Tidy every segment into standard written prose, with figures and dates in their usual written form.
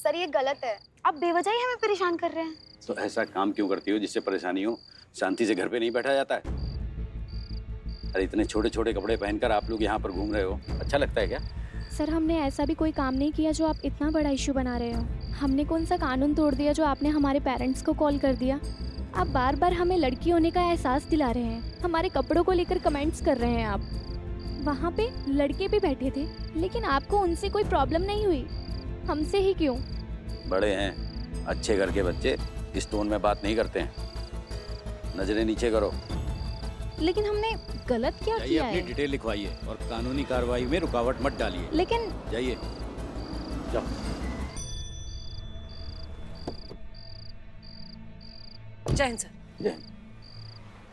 Sir ये गलत है, आप बेवजह ही हमें परेशान कर रहे हैं। तो ऐसा काम क्यों करती हो जिससे परेशानी हो? शांति से घर पे नहीं बैठा जाता है? अरे इतने छोटे छोटे कपड़े पहनकर आप लोग यहाँ पर घूम रहे हो, अच्छा लगता है क्या? सर हमने ऐसा भी कोई काम नहीं किया जो आप इतना बड़ा इशू बना रहे हो। हमने कौन सा कानून तोड़ दिया जो आपने हमारे पेरेंट्स को कॉल कर दिया? आप बार बार हमें लड़की होने का एहसास दिला रहे हैं, हमारे कपड़ों को लेकर कमेंट्स कर रहे हैं आप। वहाँ पे लड़के भी बैठे थे लेकिन आपको उनसे कोई प्रॉब्लम नहीं हुई, हमसे ही क्यों? बड़े हैं, अच्छे घर के बच्चे इस टोन में बात नहीं करते हैं। नजरें नीचे करो। लेकिन हमने गलत क्या जाइए किया अपनी है? डिटेल लिखवाइए और कानूनी कार्रवाई में रुकावट मत डालिए। लेकिन जाइए, जाओ। जय हिंद सर। जय हिंद।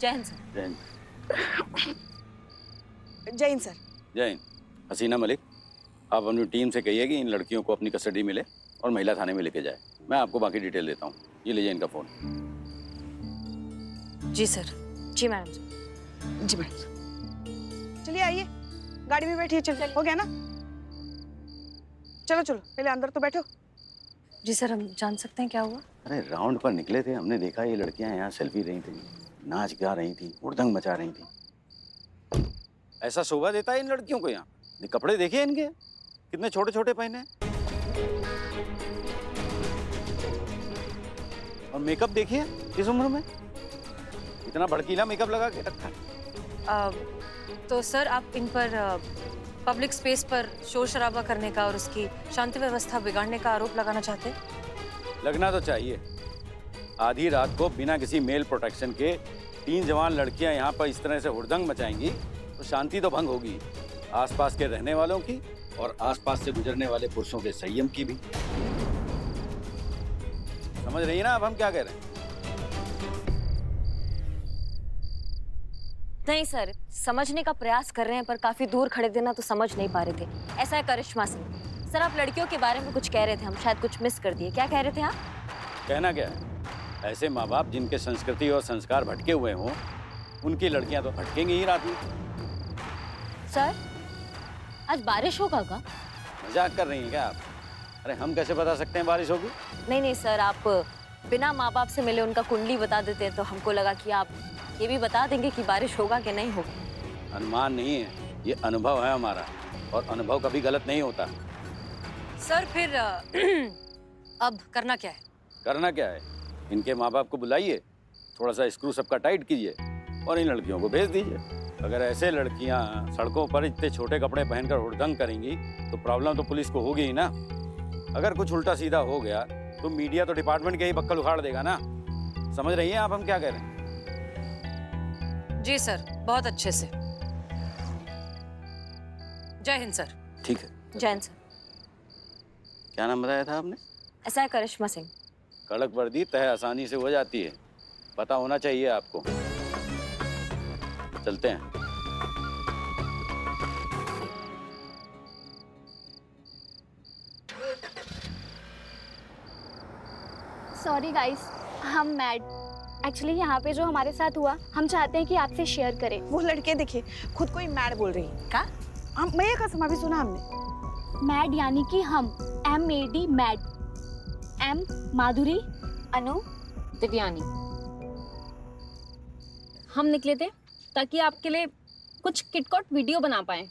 जय हिंद सर। जय हिंद। जय हिंद सर। जय हिंद। हसीना मलिक, आप अपनी टीम से कहिए कि इन लड़कियों को अपनी कस्टडी में ले और महिला थाने में लेके जाए। मैं आपको बाकी डिटेल देता हूँ। ये लीजिए इनका फोन। जी सर। जी मैडम। जी मैडम। चलिए आइए, गाड़ी में बैठिए। चल हो गया ना? चलो चलो पहले अंदर तो बैठो। जी सर, हम जान सकते हैं क्या हुआ? अरे राउंड पर निकले थे, हमने देखा ये लड़कियां यहाँ सेल्फी रही थी, नाच गा रही थी, उड़दंग मचा रही थी। ऐसा शोभा देता है इन लड़कियों को यहाँ? ये कपड़े देखिए इनके, कितने छोटे छोटे पहने हैं। और मेकअप देखिए इस उम्र में, इतना भड़कीला मेकअप लगा के रखा है। तो सर आप इन पर पब्लिक स्पेस पर शोर शराबा करने का और उसकी शांति व्यवस्था बिगाड़ने का आरोप लगाना चाहते हैं? लगना तो चाहिए। आधी रात को बिना किसी मेल प्रोटेक्शन के 3 जवान लड़कियां यहाँ पर इस तरह से हुड़दंग मचाएंगी तो शांति तो भंग होगी, आसपास के रहने वालों की और आसपास से गुजरने वाले पुरुषों के संयम की भी। समझ रही है ना अब हम क्या कह रहे हैं? नहीं सर, समझने का प्रयास कर रहे हैं पर काफी दूर खड़े थे ना तो समझ नहीं पा रहे थे। ऐसा है करिश्मा सिंह। सर आप लड़कियों के बारे में कुछ कह रहे थे, हम शायद कुछ मिस कर दिए। क्या कह रहे थे आप? कहना क्या है, ऐसे माँ बाप जिनके संस्कृति और संस्कार भटके हुए हों, उनकी लड़कियां तो भटकेंगी ही रात में। सर आज बारिश होगा क्या? मजाक कर रही हैं क्या आप? अरे हम कैसे बता सकते हैं बारिश होगी? नहीं नहीं सर, आप बिना माँ बाप से मिले उनका कुंडली बता देते तो हमको लगा कि आप ये भी बता देंगे कि बारिश होगा कि नहीं होगा। अनुमान नहीं है, ये अनुभव है हमारा, और अनुभव कभी गलत नहीं होता। सर फिर अब करना क्या है? करना क्या है, इनके माँ बाप को बुलाइए, थोड़ा सा स्क्रू सबका टाइट कीजिए और इन लड़कियों को भेज दीजिए। अगर ऐसे लड़कियां सड़कों पर इतने छोटे कपड़े पहनकर हुड़दंग करेंगी तो प्रॉब्लम तो पुलिस को होगी ही ना। अगर कुछ उल्टा सीधा हो गया तो मीडिया तो डिपार्टमेंट के ही बक्कल उखाड़ देगा ना। समझ रही हैं आप हम क्या कह रहे हैं? जी सर, बहुत अच्छे से। जय हिंद सर। ठीक है। जय हिंद सर। क्या नाम बताया था आपने? ऐसा है करिश्मा सिंह। कड़क वर्दी तय आसानी से हो जाती है, पता होना चाहिए आपको। चलते हैं। सॉरी गाइस, हम मैड। एक्चुअली यहाँ पे जो हमारे साथ हुआ हम चाहते हैं कि आपसे शेयर करें। वो लड़के देखिए खुद को ही मैड बोल रही है। क्या? मैं कसम अभी सुना हमने। मैड यानी कि हम, MAD मैड। M माधुरी, अनु, दिव्यानी। हम निकले थे ताकि आपके लिए कुछ किटकॉट वीडियो बना पाए,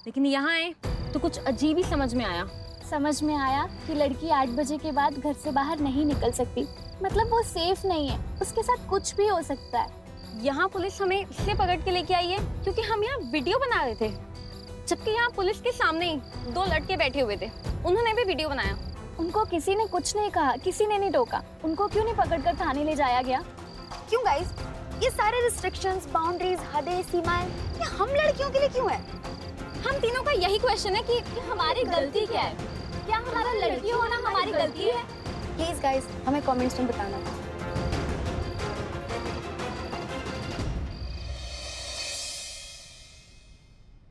लेकिन यहाँ आए तो कुछ अजीब ही समझ में आया कि लड़की 8 बजे के बाद घर से बाहर नहीं निकल सकती। मतलब वो सेफ नहीं है, उसके साथ कुछ भी हो सकता है। यहाँ पुलिस हमें इसलिए पकड़ के लेके आई है क्योंकि हम यहाँ वीडियो बना रहे थे, जबकि यहाँ पुलिस के सामने ही 2 लड़के बैठे हुए थे, उन्होंने भी वीडियो बनाया। उनको किसी ने कुछ नहीं कहा, किसी ने नहीं टोका। उनको क्यों नहीं पकड़कर थाने ले जाया गया? क्यों गाइस? ये सारे रिस्ट्रिक्शंस, बाउंड्रीज, हदें, सीमाएं ये हम लड़कियों के लिए क्यों है? हम तीनों का यही क्वेश्चन है कि हमारी गलती क्या है? क्या हमारा लड़की होना हमारी गलती है? प्लीज गाइस हमें कमेंट्स में बताना।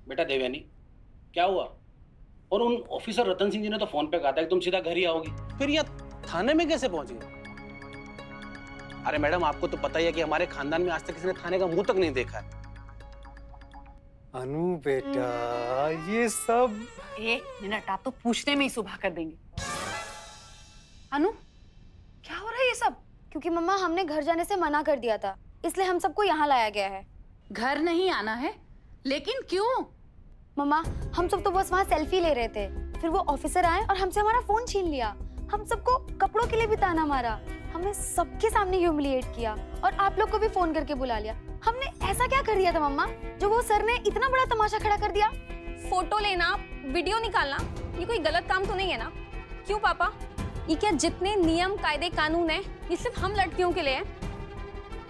बेटा देवयानी, क्या हुआ? और उन ऑफिसर रतन सिंह जी ने तो फोन पे कहा था कि तुम सीधा घर ही आओगी, फिर यहाँ थाने में कैसे पहुंच गए? अरे मैडम, आपको तो पता ही है कि हमारे खानदान में आज तक किसी ने थाने का मुंह तक नहीं देखा है। अनु बेटा, ये सब 1 मिनट, आप तो पूछने में ही सुबह कर देंगे। अनु, क्या हो रहा है ये सब? क्योंकि मम्मा हमने घर जाने से मना कर दिया था, इसलिए हम सबको यहाँ लाया गया है। घर नहीं आना है, लेकिन क्यों? मम्मा हम सब तो बस वहाँ सेल्फी ले रहे थे, फिर वो ऑफिसर आए और हमसे हमारा फोन छीन लिया। हम सबको कपड़ों के लिए भी ताना मारा, हमें सबके सामने ह्यूमिलिएट किया और आप लोग को भी फोन करके बुला लिया। हमने ऐसा क्या कर दिया था मम्मा जो वो सर ने इतना बड़ा तमाशा खड़ा कर दिया? फोटो लेना, वीडियो निकालना, ये कोई गलत काम तो नहीं है ना? क्यों पापा, ये क्या जितने नियम कायदे कानून है ये सिर्फ हम लड़कियों के लिए है?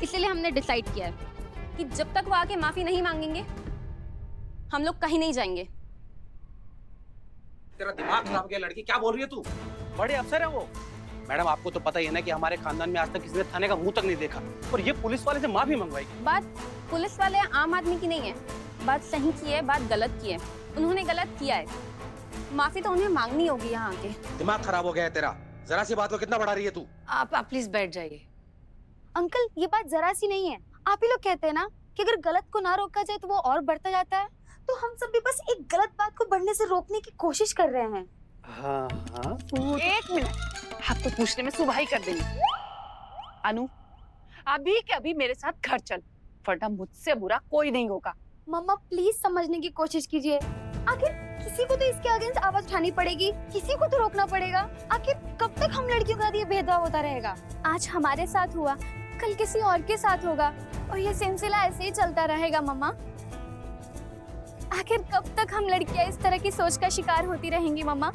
इसीलिए हमने डिसाइड किया है कि जब तक वो आके माफी नहीं मांगेंगे हम लोग कहीं नहीं जाएंगे। तेरा दिमाग खराब हो गया लड़की, क्या बोल रही है तू? बड़े अफसर है वो। मैडम आपको तो पता ही है ना कि हमारे खानदान में आज तक किसी ने थाने का मुंह तक नहीं देखा, और ये पुलिस वाले से माफी मंगवाएगी। बात पुलिस वाले आम आदमी की नहीं है, बात सही की है, बात गलत की है। उन्होंने गलत किया है, माफी तो उन्हें मांगनी होगी यहाँ आके। दिमाग खराब हो गया है तेरा, जरा सी बात को कितना बढ़ा रही है तू? आप प्लीज बैठ जाइए। अंकल ये बात जरा सी नहीं है, आप ही लोग कहते हैं ना कि अगर गलत को ना रोका जाए तो वो और बढ़ता जाता है, तो हम सब भी बस एक गलत बात को बढ़ने से रोकने की कोशिश कर रहे हैं। हाँ हाँ एक मिनट, आपको पूछने में सुबह ही कर देंगे। अनु, अभी के अभी मेरे साथ घर चल, वरना मुझसे बुरा कोई नहीं होगा। मम्मा प्लीज समझने की कोशिश कीजिए, आखिर किसी को तो इसके अगेंस्ट आवाज उठानी पड़ेगी, किसी को तो रोकना पड़ेगा। आखिर कब तक हम लड़कियों का ये भेदभाव होता रहेगा? आज हमारे साथ हुआ, कल किसी और के साथ होगा और ये सिलसिला ऐसे ही चलता रहेगा मम्मा। आखिर कब तक हम लड़कियां इस तरह की सोच का शिकार होती रहेंगी मम्मा?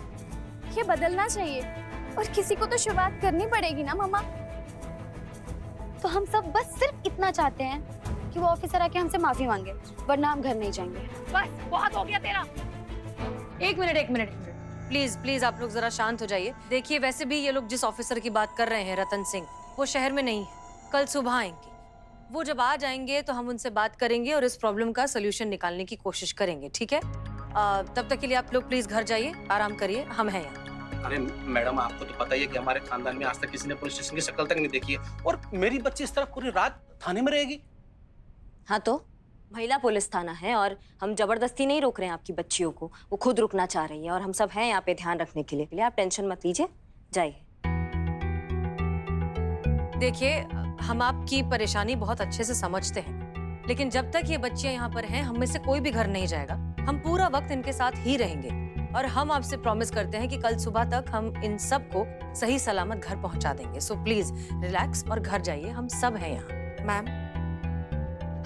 ये बदलना चाहिए और किसी को तो शुरुआत करनी पड़ेगी ना मम्मा। तो हम सब बस सिर्फ इतना चाहते हैं कि वो ऑफिसर आके हमसे माफी मांगे, वरना हम घर नहीं जाएंगे। बस बहुत हो गया तेरा। एक मिनट प्लीज प्लीज आप लोग जरा शांत हो जाइए। देखिए वैसे भी ये लोग जिस ऑफिसर की बात कर रहे हैं, रतन सिंह, वो शहर में नहीं है, कल सुबह आएंगे। वो जब आ जाएंगे तो हम उनसे बात करेंगे और इस प्रॉब्लम का सोल्यूशन निकालने की कोशिश करेंगे, ठीक है? तब तक के लिए आप लोग प्लीज घर जाइए, आराम करिए, हम हैं यहाँ। अरे मैडम आपको तो पता ही है कि हमारे खानदान में आज तक किसी ने पुलिस स्टेशन की शक्ल तक नहीं देखी है, और मेरी बच्ची इस तरह पूरी रात थाने में रहेगी। हाँ तो महिला पुलिस थाना है और हम जबरदस्ती नहीं रोक रहे हैं आपकी बच्चियों को, वो खुद रुकना चाह रही है और हम सब हैं यहाँ पे ध्यान रखने के लिए। आप टेंशन मत लीजिए, जाइए। देखिए हम आपकी परेशानी बहुत अच्छे से समझते हैं, लेकिन जब तक ये बच्चियां यहाँ पर हैं हम में से कोई भी घर नहीं जाएगा। हम पूरा वक्त इनके साथ ही रहेंगे और हम आपसे प्रॉमिस करते हैं कि कल सुबह तक हम इन सब को सही सलामत घर पहुंचा देंगे। सो प्लीज रिलैक्स और घर जाइए, हम सब हैं यहाँ। मैम,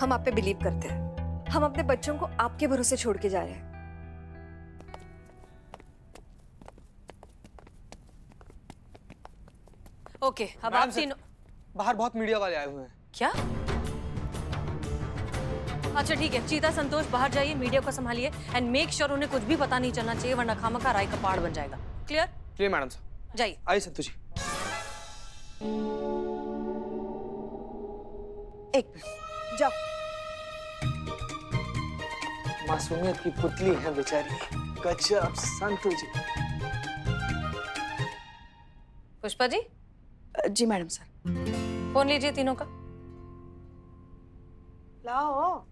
हम आप पे बिलीव करते हैं, हम अपने बच्चों को आपके भरोसे छोड़ के जा रहे हैं। ओके, अब आप तीनों बाहर बहुत मीडिया वाले आए हुए हैं। क्या? अच्छा ठीक है, चीता संतोष बाहर जाइए, मीडिया को संभालिए एंड मेक श्योर उन्हें कुछ भी पता नहीं चलना चाहिए, वरना खामखा राय का पहाड़ बन जाएगा। क्लियर? क्लियर मैडम साहब। जाइए। आइए संतोष जी। एक मिनट, जाओ। मासूमियत की पुतली है बेचारी, गजब संतोष जी। पुष्पा जी? जी मैडम सर। फोन लीजिए तीनों का। लाओ।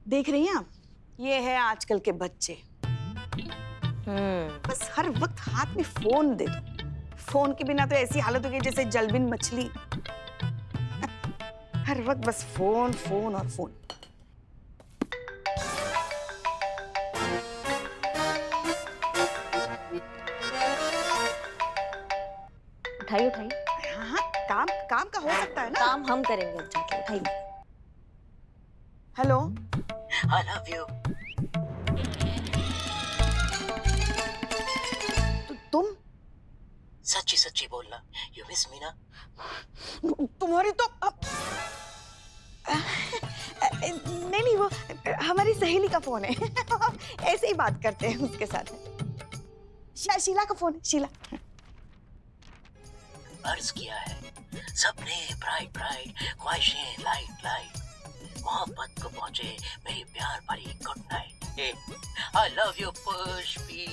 देख रही हैं आप, ये है आजकल के बच्चे। बस हर वक्त हाथ में फोन दे दो, फोन के बिना तो ऐसी हालत हो गई जैसे जलबिन मछली। हर वक्त बस फोन फोन और फोन। उठाइए उठाइए। हाँ, काम काम का हो सकता है ना। काम हम करेंगे, अब जाके उठाइए। हेलो। I love you. तुम सच्ची सच्ची बोलना, you miss me ना? तुम्हारी तो नहीं वो हमारी सहेली का फोन है। ऐसे ही बात करते हैं उसके साथ। शीला का फोन है, शीला। अर्ज किया है, सपने ब्राइट ब्राइट, ख्वाहिशें लाइट लाइट, मोहब्बत को पहुंचे मेरी प्यार भरी good night. I love you Pushpi.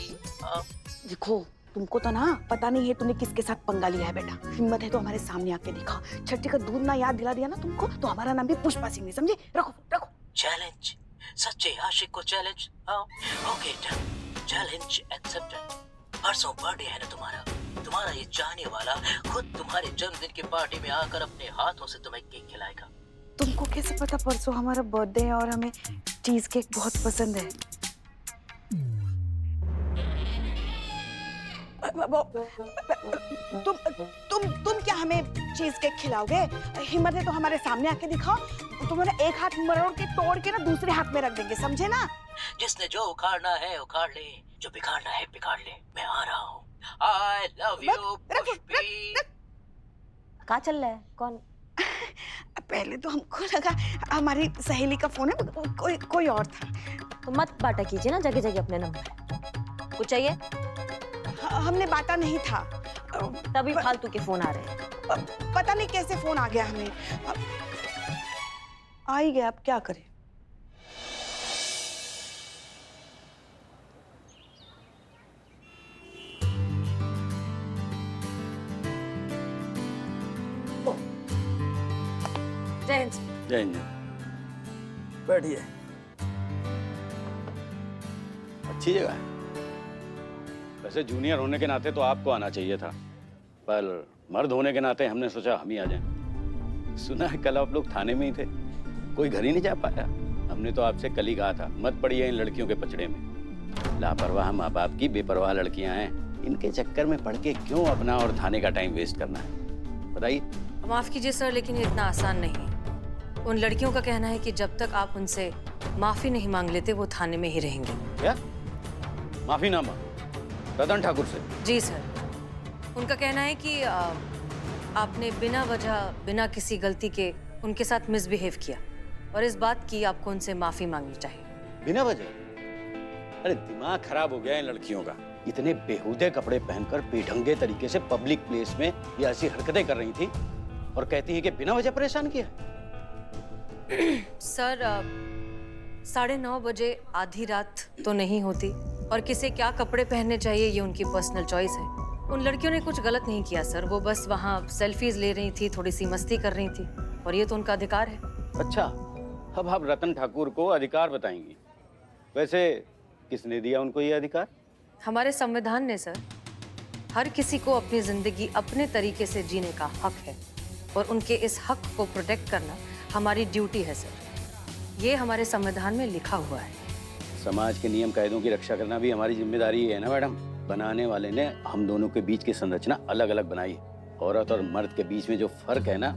देखो तुमको तो ना पता नहीं है तूने किसके साथ पंगा लिया है बेटा। हिम्मत है तो हमारे सामने आके दिखा। छठी का दूध ना याद दिला दिया ना तुमको तो हमारा नाम भी पुष्पा सिंह नहीं, समझे? रखो रखो। चैलेंज, सच्चे आशिक को challenge. Okay done, challenge accepted. परसों बर्थडे है ना तुम्हारा, तुम्हारा ये चाहने वाला खुद तुम्हारे जन्मदिन की पार्टी में आकर अपने हाथों से तुम्हें केक खिलाएगा। तुमको कैसे पता परसों हमारा बर्थडे है और हमें चीज केक बहुत पसंद है? तुम क्या हमें चीज केक खिलाओगे? हिम्मत है तो हमारे सामने आके दिखाओ। तुम्हारा एक हाथ मरोड़ के तोड़ के ना दूसरे हाथ में रख देंगे, समझे ना? जिसने जो उखाड़ना है उखाड़ ले, जो बिगाड़ना है बिगाड़ ले, मैं आ रहा हूँ। I love you, Pushpi. कहाँ चल रहा है? कौन? पहले तो हमको लगा हमारी सहेली का फोन है, कोई और था। तो मत बांटा कीजिए ना जगह जगह अपने नंबर। कुछ चाहिए? हमने बांटा नहीं था। तभी फालतू के फोन आ रहे हैं। पता नहीं कैसे फोन आ गया हमें। आ ही गया, अब क्या करें? जय हिंद। जय हिंद। बैठिए। अच्छी जगह है। वैसे जूनियर होने के नाते तो आपको आना चाहिए था, पर मर्द होने के नाते हमने सोचा हम ही आ जाएं। सुना है कल आप लोग थाने में ही थे, कोई घर ही नहीं जा पाया। हमने तो आपसे कल ही कहा था मत पड़िए इन लड़कियों के पचड़े में। लापरवाह माँ बाप की बेपरवाह लड़कियां हैं, इनके चक्कर में पड़ के क्यों अपना और थाने का टाइम वेस्ट करना है? बताइए। माफ कीजिए सर, लेकिन ये इतना आसान नहीं। उन लड़कियों का कहना है कि जब तक आप उनसे माफी नहीं मांग लेते वो थाने में ही रहेंगे। क्या? माफीनामा रतन ठाकुर से? जी सर, उनका कहना है कि आपने बिना वजह बिना किसी गलती के उनके साथ मिसबिहेव किया और इस बात की आपको उनसे माफी मांगनी चाहिए। बिना वजह? अरे दिमाग खराब हो गया है इन लड़कियों का। इतने बेहुदे कपड़े पहनकर बेढंगे तरीके से पब्लिक प्लेस में ये ऐसी हरकतें कर रही थी और कहती है कि बिना वजह परेशान किया। सर 9:30 बजे आधी रात तो नहीं होती और किसे क्या कपड़े पहनने चाहिए ये उनकी पर्सनल चॉइस है। उन लड़कियों ने कुछ गलत नहीं किया सर, वो बस वहाँ सेल्फीज ले रही थी, थोड़ी सी मस्ती कर रही थी और ये तो उनका अधिकार है। अच्छा, अब आप रतन ठाकुर को अधिकार बताएंगी। वैसे किसने दिया उनको ये अधिकार? हमारे संविधान ने सर। हर किसी को अपनी जिंदगी अपने तरीके से जीने का हक है और उनके इस हक को प्रोटेक्ट करना हमारी ड्यूटी है सर। ये हमारे संविधान में लिखा हुआ है। समाज के नियम कायदों की रक्षा करना भी हमारी जिम्मेदारी है ना मैडम। बनाने वाले ने हम दोनों के बीच की संरचना अलग अलग बनाई है। औरत और मर्द के बीच में जो फर्क है ना,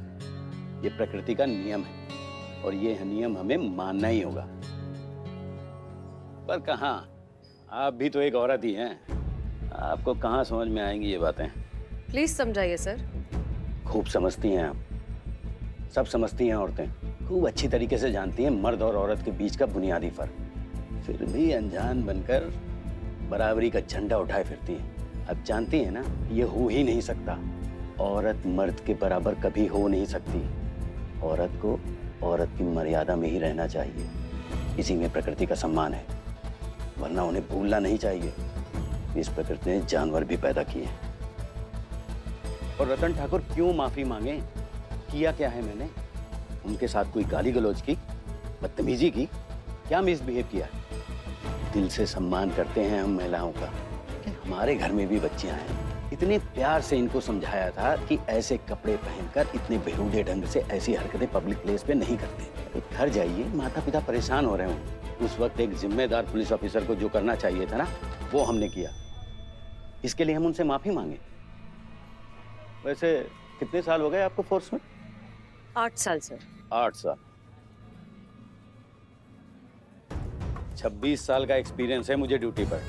ये प्रकृति का नियम है और ये नियम हमें मानना ही होगा। पर कहाँ, आप भी तो एक औरत ही हैं, आपको कहाँ समझ में आएंगी ये बातें? प्लीज समझाइए सर। खूब समझती हैं आप, सब समझती हैं औरतें, खूब अच्छी तरीके से जानती हैं मर्द और औरत के बीच का बुनियादी फर्क। फिर भी अनजान बनकर बराबरी का झंडा उठाए फिरती हैं। अब जानती हैं ना, ये हो ही नहीं सकता। औरत मर्द के बराबर कभी हो नहीं सकती। औरत को औरत की मर्यादा में ही रहना चाहिए, इसी में प्रकृति का सम्मान है, वरना उन्हें भूलना नहीं चाहिए। इस प्रकृति ने जानवर भी पैदा किए हैं। और रतन ठाकुर क्यों माफी मांगे? किया क्या है मैंने? उनके साथ कोई गाली गलौज की, बदतमीजी की, क्या मिसबिहेव किया? दिल से सम्मान करते हैं हम महिलाओं का। हमारे घर में भी बच्चियां हैं, इतने प्यार से इनको समझाया था कि ऐसे कपड़े पहनकर इतने बेहुदे ढंग से ऐसी हरकतें पब्लिक प्लेस पे नहीं करते। एक घर जाइए, माता पिता परेशान हो रहे हों, उस वक्त एक जिम्मेदार पुलिस ऑफिसर को जो करना चाहिए था ना, वो हमने किया। इसके लिए हम उनसे माफी मांगे। वैसे कितने साल हो गए आपको फोर्स में? 8 साल सर। 8 साल। 26 साल का एक्सपीरियंस है मुझे ड्यूटी पर।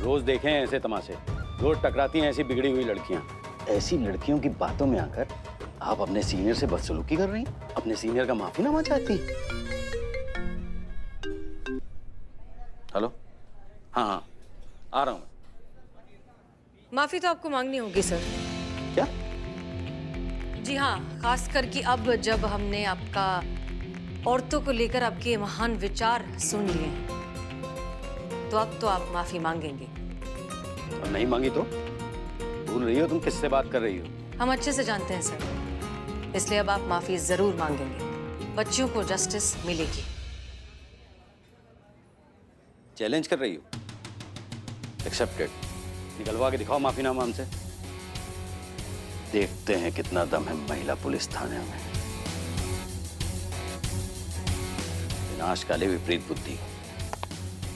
रोज देखे हैं ऐसे तमाशे, रोज टकराती हैं ऐसी बिगड़ी हुई लड़कियां। ऐसी लड़कियों की बातों में आकर आप अपने सीनियर से बदसलूकी कर रही हैं, अपने सीनियर का माफीनामा चाहती हैं। हेलो, हाँ हाँ आ रहा हूँ। माफी तो आपको मांगनी होगी सर। क्या? जी हाँ, खास करके अब जब हमने आपका औरतों को लेकर आपके महान विचार सुन लिए हैं, तो अब तो आप माफी मांगेंगे। और नहीं मांगी तो? भूल रही हो तुम किससे बात कर रही हो? हम अच्छे से जानते हैं सर, इसलिए अब आप माफी जरूर मांगेंगे। बच्चियों को जस्टिस मिलेगी। चैलेंज कर रही हो? एक्सेप्टेड। निकलवा के दिखाओ माफीनामा हमसे। देखते हैं कितना दम है महिला पुलिस थाने में। विनाशकाले विपरीत बुद्धि।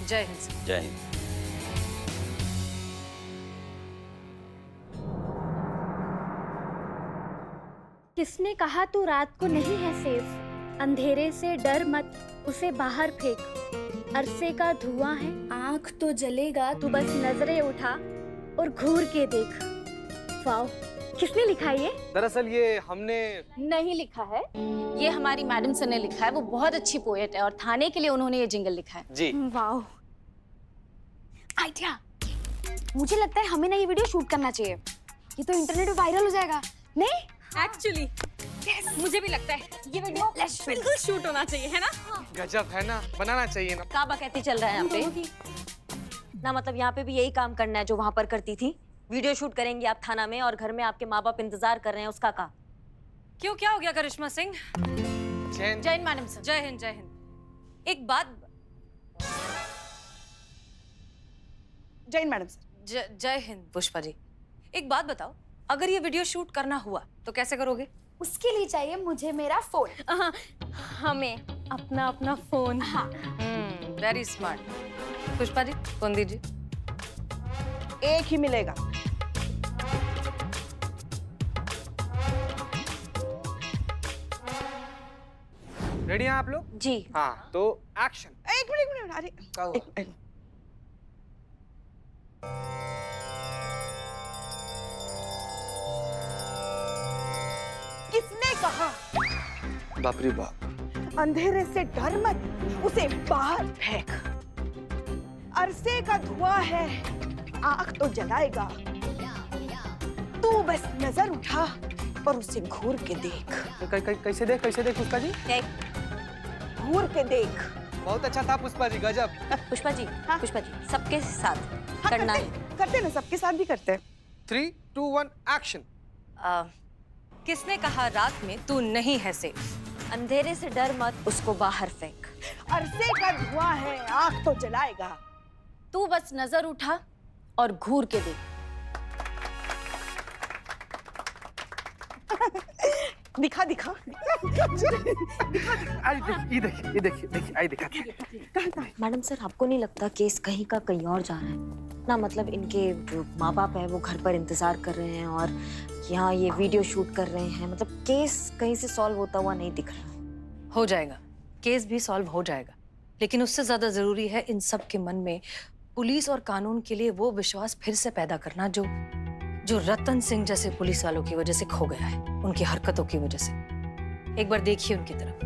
जय हिंद सर। जय हिंद। किसने कहा तू रात को नहीं है सेफ? अंधेरे से डर मत, उसे बाहर फेंक। अरसे का धुआं है, आंख तो जलेगा, तू बस नजरें उठा और घूर के देख। वाओ, किसने लिखा ये? दरअसल ये हमने नहीं लिखा है, ये हमारी मैडम सर ने लिखा है। वो बहुत अच्छी पोएट है और थाने के लिए उन्होंने ये जिंगल लिखा है। जी। Wow, idea. मुझे लगता है हमें ना ये वीडियो शूट करना चाहिए। ये तो इंटरनेट पे वायरल हो जाएगा। नहीं? एक्चुअली मुझे भी लगता है ये वीडियो बिल्कुल शूट होना चाहिए, है ना? गजब है ना, बनाना चाहिए ना। का बकैती चल रहा है यहाँ पे ना, मतलब यहाँ पे भी यही काम करना है जो वहां पर करती थी। वीडियो शूट करेंगे आप थाना में और घर में आपके माँ बाप इंतजार कर रहे हैं, उसका का? क्यों, क्या हो गया करिश्मा सिंह? जय हिंद मैडम सर। जय हिंद, जय हिंद। एक बात, जय हिंद मैडम सर। जय हिंद पुष्पा जी। एक बात बताओ, अगर ये वीडियो शूट करना हुआ तो कैसे करोगे? उसके लिए चाहिए मुझे मेरा फोन। हमें अपना अपना फोन। हाँ। Very smart. Pushpa ji, phone दीजिए। एक ही मिलेगा। रेडी हैं आप लोग? जी। हाँ, तो एक्शन। एक मिनट, अरे क्या हुआ? एक- किसने कहा बाप रे बाप। अंधेरे से डर मत, उसे बाहर फेंक। अरसे का धुआं है, आग तो जलाएगा। तू बस नजर उठा और उसे घूर के देख। कैसे देख पुष्पा जी? घूर के देख। बहुत अच्छा था पुष्पा जी, गजब। पुष्पा जी, हाँ? पुष्पा जी, सबके साथ हाँ, करना करते ना, सबके साथ भी करते हैं। 3, 2, 1 एक्शन। है। किसने कहा रात में तू नहीं है सेफ? अंधेरे से डर मत, उसको बाहर फेंक। अरसे का धुआं है, आग तो जलाएगा। तू बस नजर उठा और घूर के देख। दिखा दिखा। ये देखिए, आई दिखा। मैडम सर, आपको नहीं लगता केस कहीं का कहीं और जा रहा है ना? मतलब इनके जो माँ बाप है वो घर पर इंतजार कर रहे हैं और यहाँ ये वीडियो शूट कर रहे हैं। मतलब केस कहीं से सॉल्व होता हुआ नहीं दिख रहा। हो जाएगा, केस भी सॉल्व हो जाएगा, लेकिन उससे ज्यादा जरूरी है इन सब के मन में पुलिस और कानून के लिए वो विश्वास फिर से पैदा करना जो रतन सिंह जैसे पुलिस वालों की वजह से खो गया है, उनकी हरकतों की वजह से। एक बार देखिए उनकी तरफ,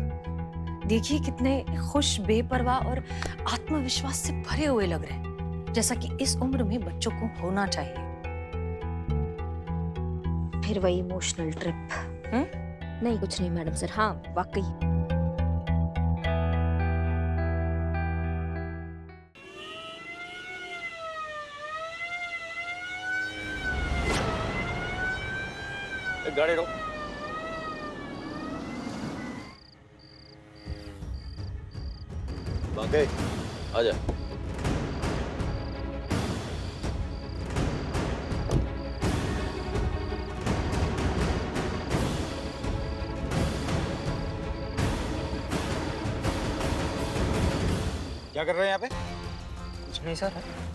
देखिए कितने खुश, बेपरवाह और आत्मविश्वास से भरे हुए लग रहे हैं, जैसा कि इस उम्र में बच्चों को होना चाहिए। फिर वही इमोशनल ट्रिप। नहीं, कुछ नहीं मैडम सर। हाँ, वाकई गाड़ी रोक। बाके, आजा। क्या कर रहे हैं यहाँ पे? कुछ नहीं सर।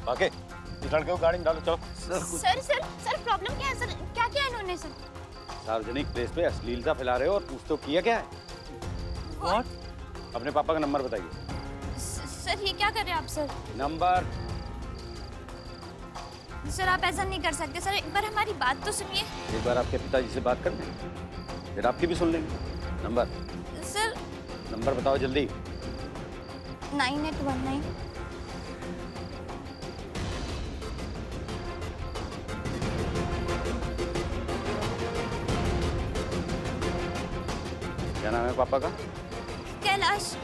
बाके, इस लड़के को गाड़ी में डालो, चलो। सर प्रॉब्लम क्या है सर? क्या किया इन्होंने सर? सार्वजनिक प्लेस पे अश्लीलता फैला रहे हो और पूछ तो किया क्या है? What? अपने पापा का नंबर बताइए। सर ये क्या कर रहे हैं आप सर? नंबर। सर आप ऐसा नहीं कर सकते सर, एक बार हमारी बात तो सुनिए। एक बार आपके पिताजी से बात कर लें, फिर आपकी भी सुन लेंगे। नंबर। सर नंबर बताओ जल्दी। 9819। क्या नाम है पापा का? कैलाश।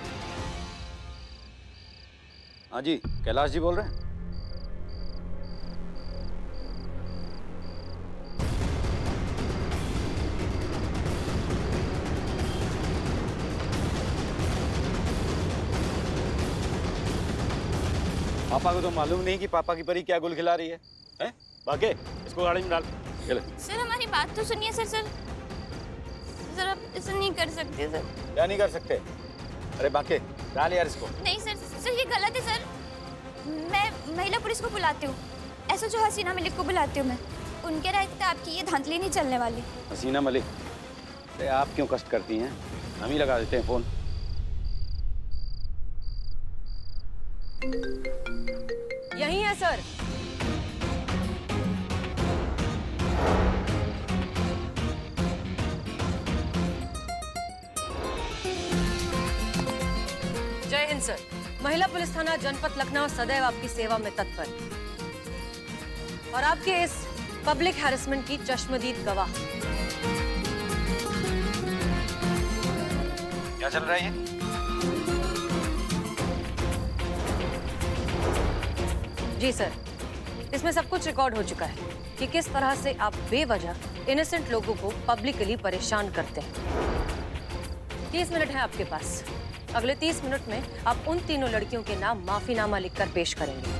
हाँ जी, कैलाश जी बोल रहे हैं। पापा को तो मालूम नहीं कि पापा की परी क्या गुल खिला रही है, हैं? बाके इसको गाड़ी में डाल। चलो। सर हमारी बात तो सुनिए सर। सर आप ऐसा नहीं कर सकते सर। क्या नहीं कर सकते? अरे बाके डाल यार इसको। नहीं सर ये गलत है सर। मैं महिला पुलिस को बुलाती हूँ, SHO हसीना मलिक को बुलाती हूँ मैं। उनके रहते आपकी ये धांधली नहीं चलने वाली। हसीना मलिक, अरे आप क्यों कष्ट करती हैं? हम ही लगा देते हैं फोन। यही है सर। जय हिंद सर। महिला पुलिस थाना जनपद लखनऊ सदैव आपकी सेवा में तत्पर और आपके इस पब्लिक हैरेसमेंट की चश्मदीद गवाह। क्या चल रहा है ये? जी सर, इसमें सब कुछ रिकॉर्ड हो चुका है कि किस तरह से आप बेवजह इनोसेंट लोगों को पब्लिकली परेशान करते हैं। 30 मिनट है आपके पास। अगले 30 मिनट में आप उन तीनों लड़कियों के नाम माफीनामा लिखकर पेश करेंगे।